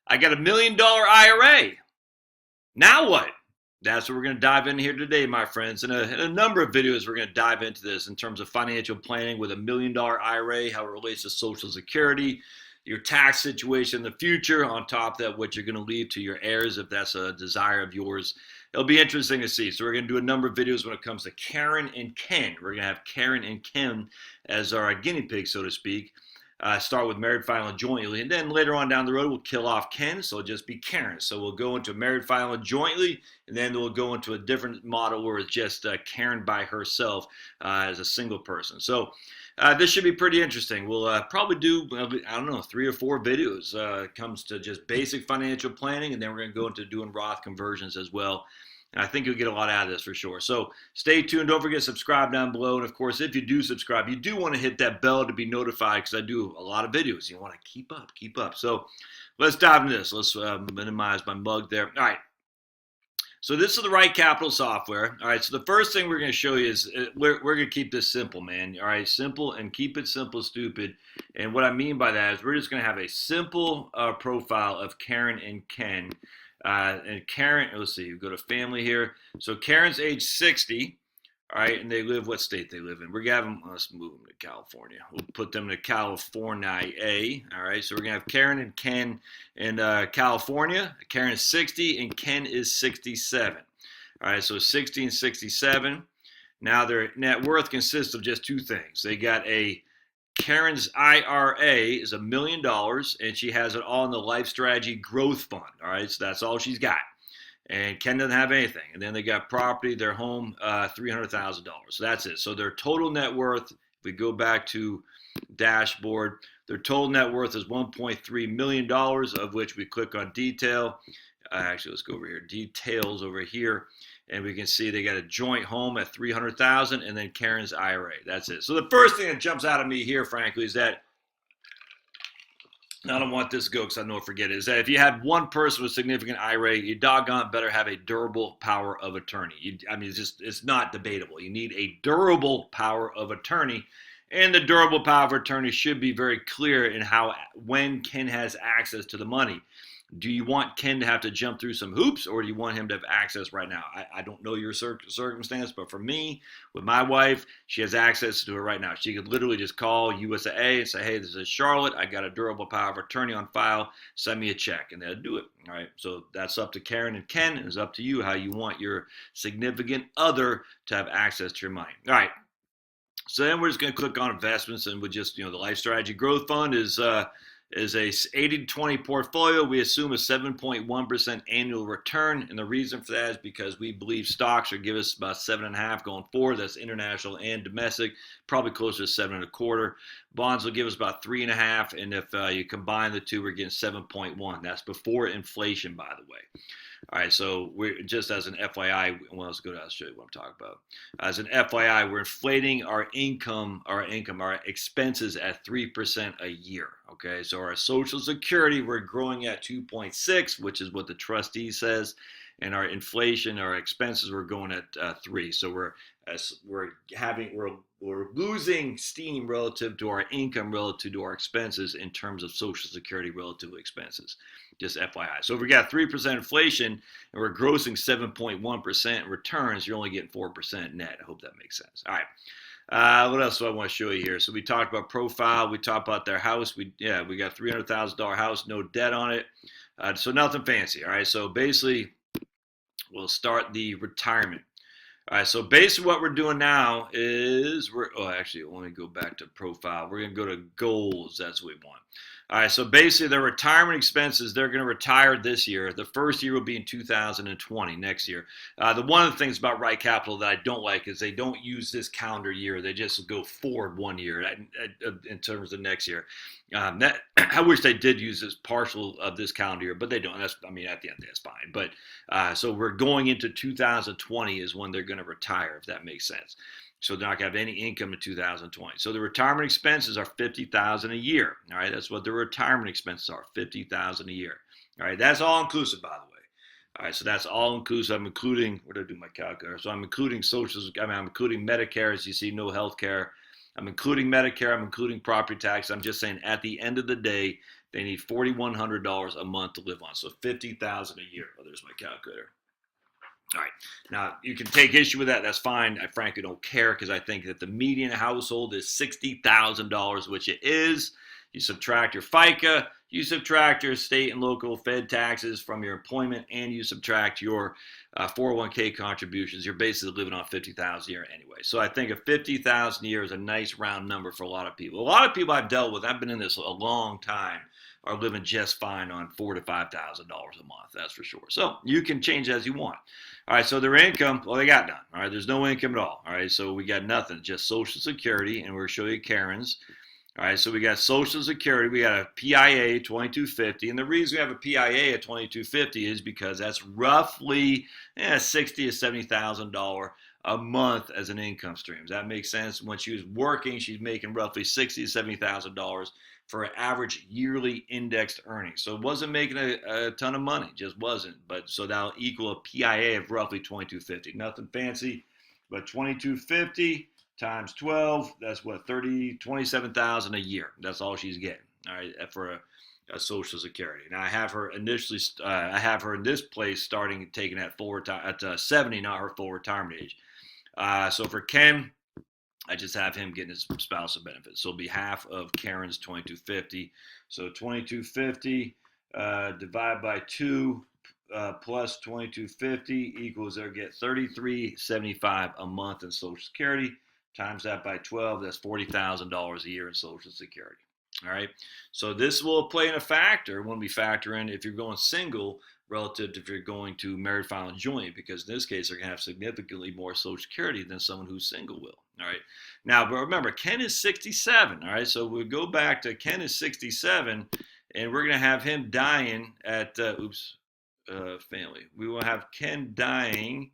I got $1 million IRA. Now what? That's what we're going to dive in here today, my friends. In a number of videos, we're going to dive into this in terms of financial planning with $1 million IRA, how it relates to Social Security, your tax situation in the future, on top of that, what you're going to leave to your heirs if that's a desire of yours. It'll be interesting to see. So we're going to do a number of videos when it comes to Karen and Ken. We're going to have Karen and Ken as our guinea pigs, so to speak. Start with married, filing jointly, and then later on down the road we'll kill off Ken, so it'll just be Karen. So we'll go into married, filing jointly, and then we'll go into a different model where it's just Karen by herself as a single person. So this should be pretty interesting. We'll probably do, I don't know, 3 or 4 videos comes to just basic financial planning, and then we're going to go into doing Roth conversions as well. And I think you'll get a lot out of this for sure. So stay tuned. Don't forget to subscribe down below. And of course, if you do subscribe, you do want to hit that bell to be notified because I do a lot of videos. You want to keep up. So let's dive into this. Let's minimize my mug there. All right. So this is the Right Capital software. All right. So the first thing we're going to show you is we're going to keep this simple, man. All right. Simple, and keep it simple, stupid. And what I mean by that is we're just going to have a simple profile of Karen and Ken. And Karen, let's see, go to family here. So Karen's age 60, all right, and they live, what state they live in? We're going to have them, let's move them to California. We'll put them to California, all right? So we're going to have Karen and Ken in California. Karen is 60 and Ken is 67. All right, so 60 and 67. Now their net worth consists of just 2 things. They got Karen's IRA is $1 million, and she has it all in the Life Strategy Growth Fund. All right, so that's all she's got. And Ken doesn't have anything. And then they got property, their home, $300,000. So that's it. So their total net worth, if we go back to dashboard, their total net worth is $1.3 million, of which we click on detail. Actually, let's go over here, details over here. And we can see they got a joint home at $300,000, and then Karen's IRA. That's it. So the first thing that jumps out of me here, frankly, is that I don't want this to go because I know I'll forget it. Is that if you had one person with significant IRA, you doggone better have a durable power of attorney. It's not debatable. You need a durable power of attorney, and the durable power of attorney should be very clear in when Ken has access to the money. Do you want Ken to have to jump through some hoops, or do you want him to have access right now? I don't know your circumstance, but for me, with my wife, she has access to it right now. She could literally just call USAA and say, hey, this is Charlotte. I got a durable power of attorney on file. Send me a check, and they'll do it. All right, so that's up to Karen and Ken, and it's up to you how you want your significant other to have access to your money. All right, so then we're just going to click on investments, and we just, the Life Strategy Growth Fund is a 80-20 portfolio. We assume a 7.1% annual return, and the reason for that is because we believe stocks will give us about 7.5 going forward. That's international and domestic, probably closer to 7.25. Bonds will give us about 3.5, and if you combine the two, we're getting 7.1. That's before inflation, by the way. All right, so we're just as an FYI, well, let's go to, I'll show you what I'm talking about. As an FYI, we're inflating our expenses at 3% a year. Okay, so our Social Security, we're growing at 2.6, which is what the trustee says, and our inflation, our expenses, we're going at 3. So we're losing steam relative to our income, relative to our expenses in terms of Social Security relative to expenses. Just FYI. So if we got 3% inflation and we're grossing 7.1% returns, you're only getting 4% net. I hope that makes sense. All right. What else do I want to show you here? So we talked about profile. We talked about their house. We got $300,000 house, no debt on it. So nothing fancy. All right. So basically, we'll start the retirement. All right, so basically what we're doing now is let me go back to profile. We're going to go to goals. That's what we want. All right, so basically their retirement expenses, they're going to retire this year. The first year will be in 2020, next year. One of the things about Right Capital that I don't like is they don't use this calendar year. They just go forward 1 year in terms of next year. I wish they did use this partial of this calendar year, but they don't. At the end of the day, that's fine. But so we're going into 2020 is when they're going to retire, if that makes sense. So they're not going to have any income in 2020. So the retirement expenses are $50,000 a year. All right, that's what the retirement expenses are, $50,000 a year. All right, that's all inclusive, by the way. All right, so that's all inclusive. I'm including, where did I do my calculator? So I'm including I'm including Medicare, as you see, no health care. I'm including Medicare. I'm including property tax. I'm just saying at the end of the day, they need $4,100 a month to live on. So $50,000 a year. Oh, there's my calculator. All right. Now, you can take issue with that. That's fine. I frankly don't care because I think that the median household is $60,000, which it is. You subtract your FICA, you subtract your state and local Fed taxes from your employment, and you subtract your 401k contributions. You're basically living on $50,000 a year anyway. So I think a $50,000 a year is a nice round number for a lot of people. A lot of people I've dealt with, I've been in this a long time, are living just fine on $4,000 to $5,000 a month. That's for sure. So you can change as you want. All right, so their income, well, they got none. All right, there's no income at all. All right, so we got nothing, just Social Security, and we're going to show you Karen's. All right, so we got Social Security, we got a PIA 2250, and the reason we have a PIA at 2250 is because that's roughly $60,000 to $70,000 a month as an income stream. Does that make sense? When she was working, she's making roughly $60,000 to $70,000 for an average yearly indexed earnings. So it wasn't making a ton of money, just wasn't. But so that'll equal a PIA of roughly 2250. Nothing fancy, but 2250 times 12, that's what, 27,000 a year. That's all she's getting, all right, for a Social Security. Now I have her initially, I have her in this place starting taking at 70, not her full retirement age. So for Ken, I just have him getting his spousal benefits. So it'll be half of Karen's 2250. So 2250 divided by 2 plus 2250 equals they'll get $33.75 a month in Social Security. Times that by 12, that's $40,000 a year in Social Security. All right. So this will play in a factor when we factor in if you're going single relative to if you're going to married, filing joint, because in this case, they're going to have significantly more Social Security than someone who's single will. All right. Now, but remember, Ken is 67. All right. So we'll go back to Ken is 67, and we're going to have him dying at, family. We will have Ken dying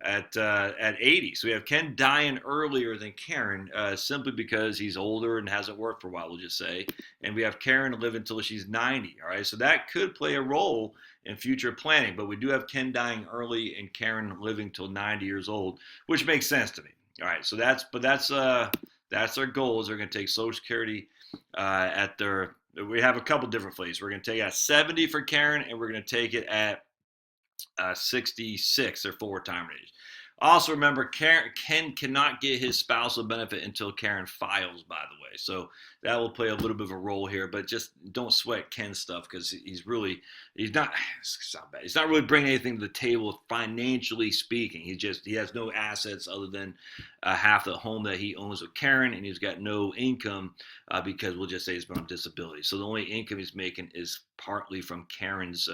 at 80. So we have Ken dying earlier than Karen, simply because he's older and hasn't worked for a while, we'll just say. And we have Karen live until she's 90. All right. So that could play a role in future planning. But we do have Ken dying early and Karen living till 90 years old, which makes sense to me. All right. So that's their goal is they're going to take Social Security we have a couple different places. We're going to take it at 70 for Karen, and we're going to take it at 66, their full retirement age. Also remember, Ken cannot get his spousal benefit until Karen files, by the way. So that will play a little bit of a role here, but just don't sweat Ken's stuff because he's not really bringing anything to the table financially speaking. He has no assets other than half the home that he owns with Karen, and he's got no income because we'll just say he's been on disability. So the only income he's making is partly from Karen's,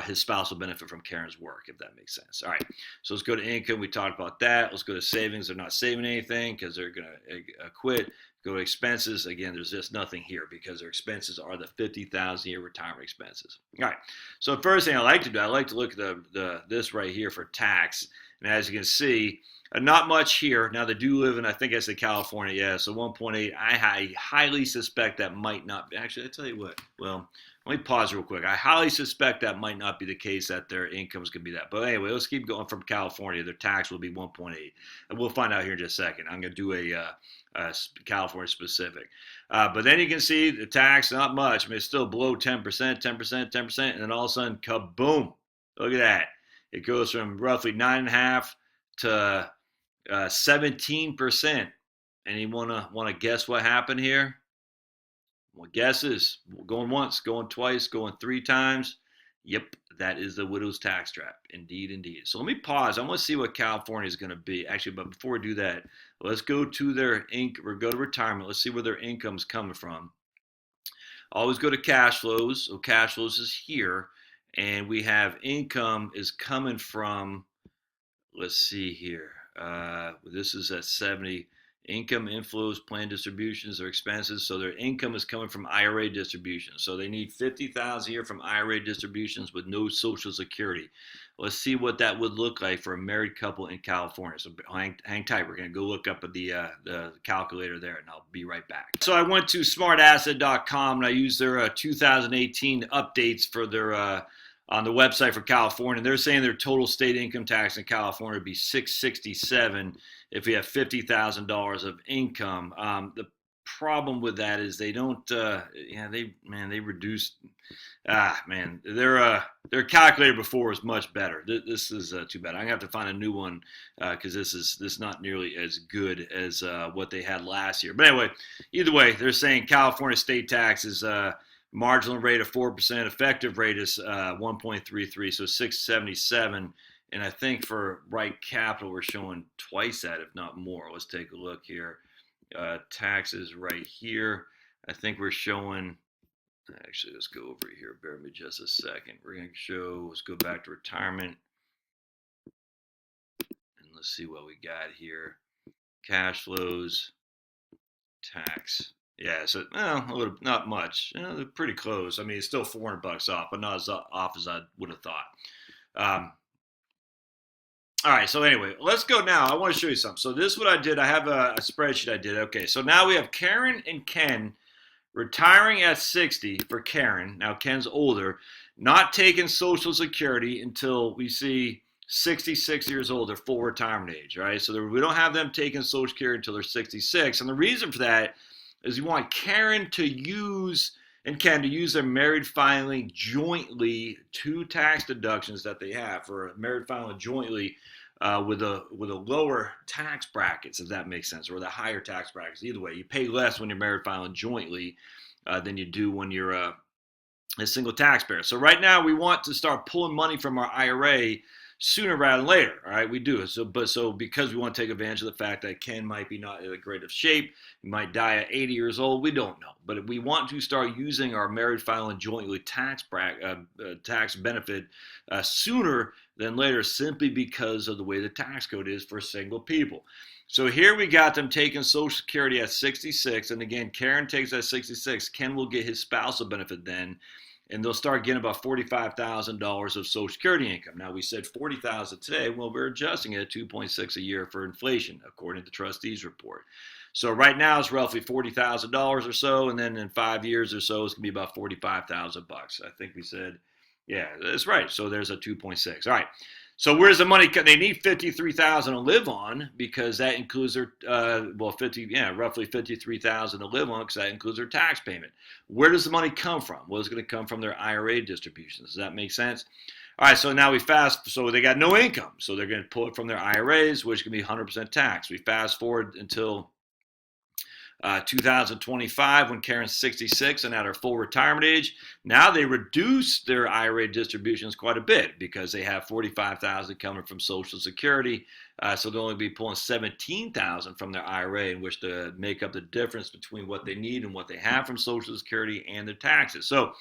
his spousal benefit from Karen's work, if that makes sense. All right, so let's go to income. We talked about that. Let's go to savings. They're not saving anything because they're going to quit. Go to expenses. Again, there's just nothing here because their expenses are the $50,000 a year retirement expenses. All right, so the first thing I like to do, I like to look at this right here for tax. And as you can see, not much here. Now, they do live in, I think I said California, yeah, so 1.8. I highly suspect that might not be. Actually, I tell you what, well, let me pause real quick. I highly suspect that might not be the case, that their incomes could be that. But anyway, let's keep going from California. Their tax will be 1.8. And we'll find out here in just a second. I'm going to do a California specific. But then you can see the tax, not much. I mean, it's still below 10%, 10%, 10%. And then all of a sudden, kaboom. Look at that. It goes from roughly 9.5 to 17%. And you want to guess what happened here? Well, guesses. Going once, going twice, going 3 times. Yep, that is the widow's tax trap. Indeed, indeed. So let me pause. I want to see what California is going to be. Actually, but before we do that, let's go to their or go to retirement. Let's see where their income's coming from. Always go to cash flows. So cash flows is here. And we have income is coming from, let's see here. This is at 70. Income inflows, plan distributions, or expenses. So their income is coming from IRA distributions. So they need $50,000 a year from IRA distributions with no Social Security. Let's see what that would look like for a married couple in California. So hang tight. We're going to go look up at the calculator there, and I'll be right back. So I went to smartasset.com, and I used their 2018 updates for their on the website for California. They're saying their total state income tax in California would be $667 if we have $50,000 of income. The problem with that is they don't. They reduced. Their calculator before was much better. This is too bad. I'm gonna have to find a new one because this is not nearly as good as what they had last year. But anyway, either way, they're saying California state tax is marginal rate of 4%, effective rate is 1.33, so 677. And I think for Right Capital, we're showing twice that, if not more. Let's take a look here. Taxes right here. I think we're showing. Actually, let's go over here. Bear with me just a second. We're going to show, let's go back to retirement. And let's see what we got here. Cash flows, tax. Yeah, so, a little, not much. They're pretty close. I mean, it's still $400 off, but not as off as I would have thought. All right, so anyway, let's go now. I want to show you something. So this is what I did. I have a spreadsheet I did. Okay, so now we have Karen and Ken retiring at 60 for Karen. Now Ken's older, not taking Social Security until we see 66 years old, their full retirement age, right? So we don't have them taking Social Security until they're 66. And the reason for that is you want Karen to use and Ken to use their married filing jointly, 2 tax deductions that they have for married filing jointly with a lower tax brackets, if that makes sense, or the higher tax brackets. Either way, you pay less when you're married filing jointly than you do when you're a single taxpayer. So right now we want to start pulling money from our IRA sooner rather than later. All right, we do. So because we want to take advantage of the fact that Ken might be not in a great of shape, he might die at 80 years old. We don't know, but we want to start using our married filing jointly tax benefit sooner than later, simply because of the way the tax code is for single people. So here we got them taking Social Security at 66, and again, Karen takes at 66. Ken will get his spousal benefit then. And they'll start getting about $45,000 of Social Security income. Now, we said $40,000 today. Well, we're adjusting it at 2.6 a year for inflation, according to the trustees report. So right now it's roughly $40,000 or so, and then in 5 years or so, it's gonna be about $45,000. I think we said, yeah, that's right. So there's a 2.6. All right. So where's the money? They need $53,000 to live on because that includes their roughly $53,000 to live on because that includes their tax payment. Where does the money come from? Well, it's going to come from their IRA distributions. Does that make sense? All right, so now so they got no income, so they're going to pull it from their IRAs, which can be 100% tax. We fast forward until 2025 when Karen's 66 and at her full retirement age. Now they reduce their IRA distributions quite a bit because they have $45,000 coming from Social Security. So they'll only be pulling $17,000 from their IRA, in which to make up the difference between what they need and what they have from Social Security and their taxes. So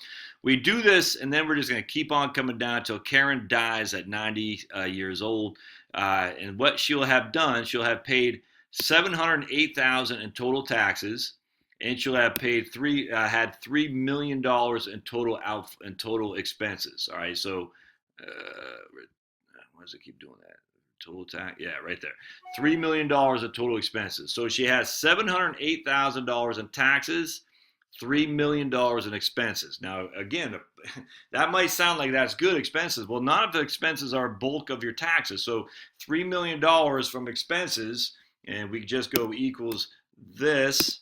we do this, and then we're just going to keep on coming down until Karen dies at 90 years old. And what she'll have done, she'll have paid $708,000 in total taxes, and she'll have paid had $3 million in total expenses. All right, so why does it keep doing that? Total tax, yeah, right there. $3 million in total expenses. So she has $708,000 in taxes, $3 million in expenses. Now, again, that might sound like that's good expenses. Well, none of the expenses are bulk of your taxes. So $3 million from expenses. And we just go equals this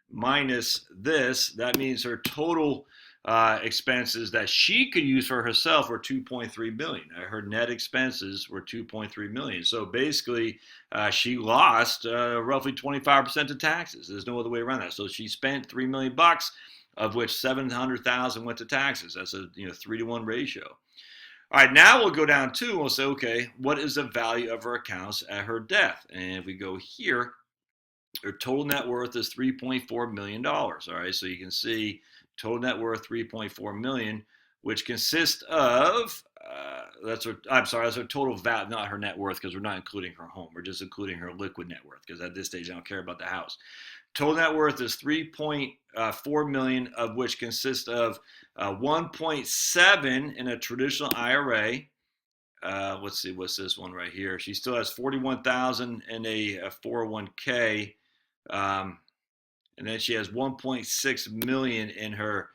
minus this. That means her total expenses that she could use for herself were $2.3 million. Her net expenses were $2.3 million. So basically, she lost roughly 25% of taxes. There's no other way around that. So she spent $3 million, of which $700,000 went to taxes. That's a 3-to-1 ratio. All right, now we'll go down to, we'll say, okay, what is the value of her accounts at her death? And if we go here, her total net worth is $3.4 million. All right, so you can see total net worth $3.4 million, which consists of, that's her total value, not her net worth, because we're not including her home. We're just including her liquid net worth, because at this stage, I don't care about the house. Total net worth is $3.4 million, of which consists of 1.7 in a traditional IRA. Let's see, what's this one right here? She still has $41,000 in a 401k, and then she has $1.6 million in her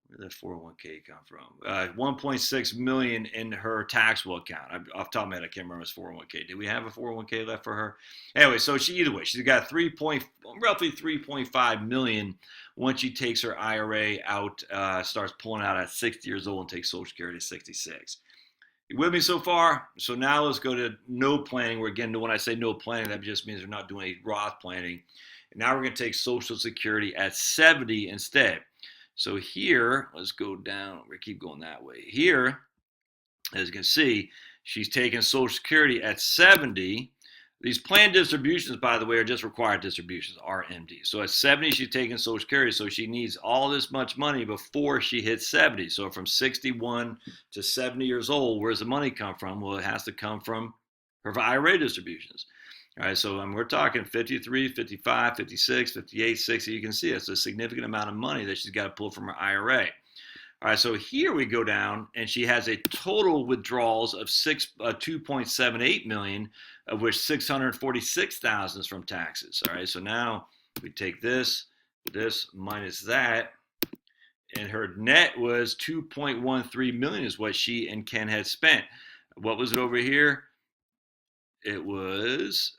Where did that 401k come from? 1.6 million in her taxable account. Off the top of my head, I can't remember his 401k. Did we have a 401k left for her? Anyway, so either way, she's got roughly 3.5 million once she takes her IRA out, starts pulling out at 60 years old and takes Social Security at 66. You with me so far? So now let's go to no planning. Where again, when I say no planning, that just means they're not doing any Roth planning. And now we're going to take Social Security at 70 instead. So here, let's go down. We keep going that way. Here, as you can see, she's taking Social Security at 70. These planned distributions, by the way, are just required distributions, RMD. So at 70, she's taking Social Security, so she needs all this much money before she hits 70. So from 61 to 70 years old, where's the money come from? Well, it has to come from her IRA distributions. All right, so we're talking 53, 55, 56, 58, 60. You can see it's a significant amount of money that she's got to pull from her IRA. All right, so here we go down, and she has a total withdrawals of 2.78 million, of which 646,000 is from taxes. All right, so now we take this minus that, and her net was 2.13 million is what she and Ken had spent. What was it over here? It was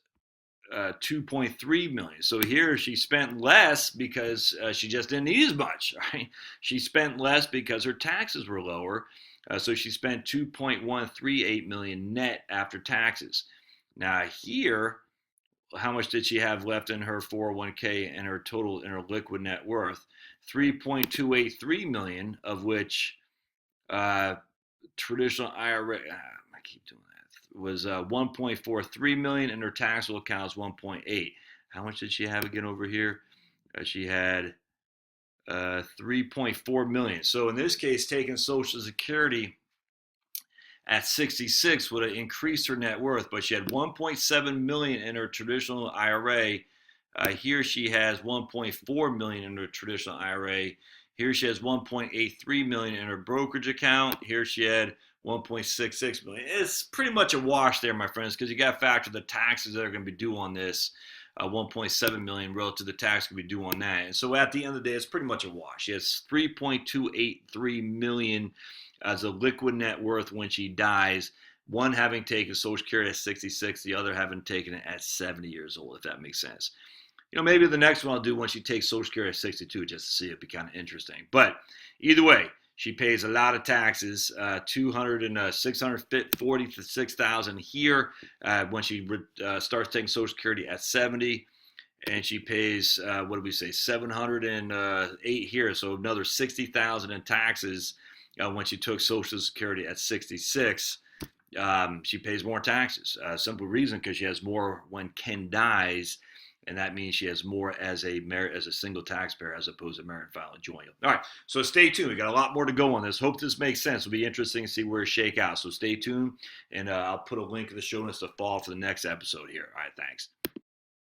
2.3 million. So here she spent less because she just didn't need as much. Right? She spent less because her taxes were lower. So she spent 2.138 million net after taxes. Now here, how much did she have left in her 401k and her total in her liquid net worth? 3.283 million, of which traditional IRA. I keep doing that. Was 1.43 million, and her taxable account is 1.8. How much did she have again over here? She had 3.4 million. So in this case, taking Social Security at 66 would have increased her net worth, but she had 1.7 million in her traditional IRA. Here she has 1.4 million in her traditional IRA. Here she has 1.83 million in her brokerage account. Here she had 1.66 million. It's pretty much a wash there, my friends, because you got to factor the taxes that are going to be due on this. 1.7 million relative to the tax going to be due on that. And so at the end of the day, it's pretty much a wash. She has 3.283 million as a liquid net worth when she dies. One having taken Social Security at 66, the other having taken it at 70 years old, if that makes sense. Maybe the next one I'll do when she takes Social Security at 62, just to see. It'd be kind of interesting. But either way, she pays a lot of taxes, 640 to 6,000 here when she starts taking Social Security at 70, and she pays 708 here, so another 60,000 in taxes when she took Social Security at 66. She pays more taxes. Simple reason, because she has more when Ken dies. And that means she has more as a single taxpayer as opposed to married filing joint. All right, so stay tuned. We got a lot more to go on this. Hope this makes sense. It'll be interesting to see where it shake out. So stay tuned, and I'll put a link in the show notes to follow for the next episode here. All right, thanks.